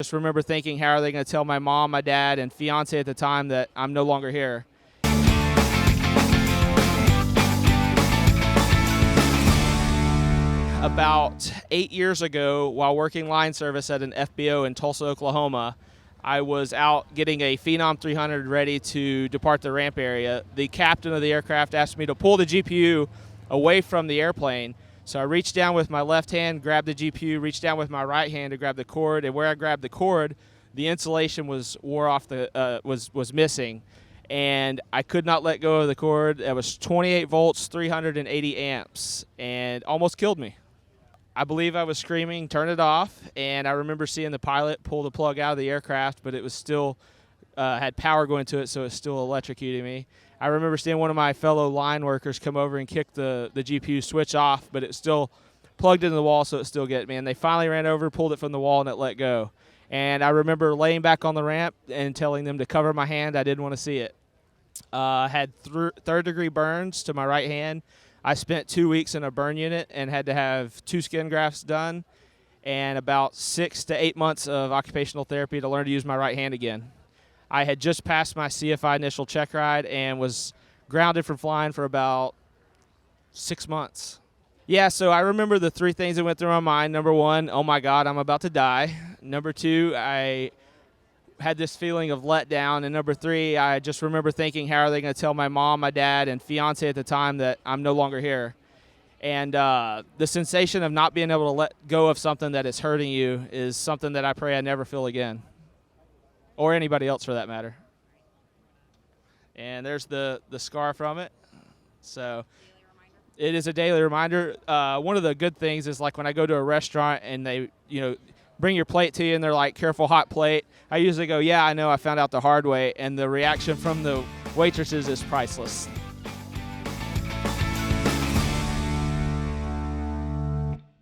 Just remember thinking, how are they going to tell my mom, my dad, and fiance at the time that I'm no longer here? About 8 years ago, while working line service at an FBO in Tulsa, Oklahoma, I was out getting a Phenom 300 ready to depart the ramp area. The captain of the aircraft asked me to pull the GPU away from the airplane. So I reached down with my left hand, grabbed the GPU, reached down with my right hand to grab the cord, and where I grabbed the cord, the insulation was was missing, and I could not let go of the cord. It was 28 volts, 380 amps, and almost killed me. I believe I was screaming, "Turn it off!" And I remember seeing the pilot pull the plug out of the aircraft, but it was still had power going to it, so it's still electrocuting me. I remember seeing one of my fellow line workers come over and kick the GPU switch off, but it was still plugged into the wall, so it still get me. And they finally ran over, pulled it from the wall, and it let go. And I remember laying back on the ramp and telling them to cover my hand. I didn't want to see it. Had third-degree burns to my right hand. I spent 2 weeks in a burn unit and had to have 2 skin grafts done and about 6 to 8 months of occupational therapy to learn to use my right hand again. I had just passed my CFI initial check ride and was grounded from flying for about 6 months. Yeah, so I remember the 3 things that went through my mind. Number 1, oh my God, I'm about to die. Number 2, I had this feeling of letdown. And number 3, I just remember thinking, how are they going to tell my mom, my dad, and fiance at the time that I'm no longer here? And the sensation of not being able to let go of something that is hurting you is something that I pray I never feel again, or anybody else for that matter. And there's the scar from it. So it is a daily reminder. One of the good things is, like, when I go to a restaurant and they, bring your plate to you and they're like, "Careful, hot plate," I usually go, "Yeah, I know, I found out the hard way." And the reaction from the waitresses is priceless.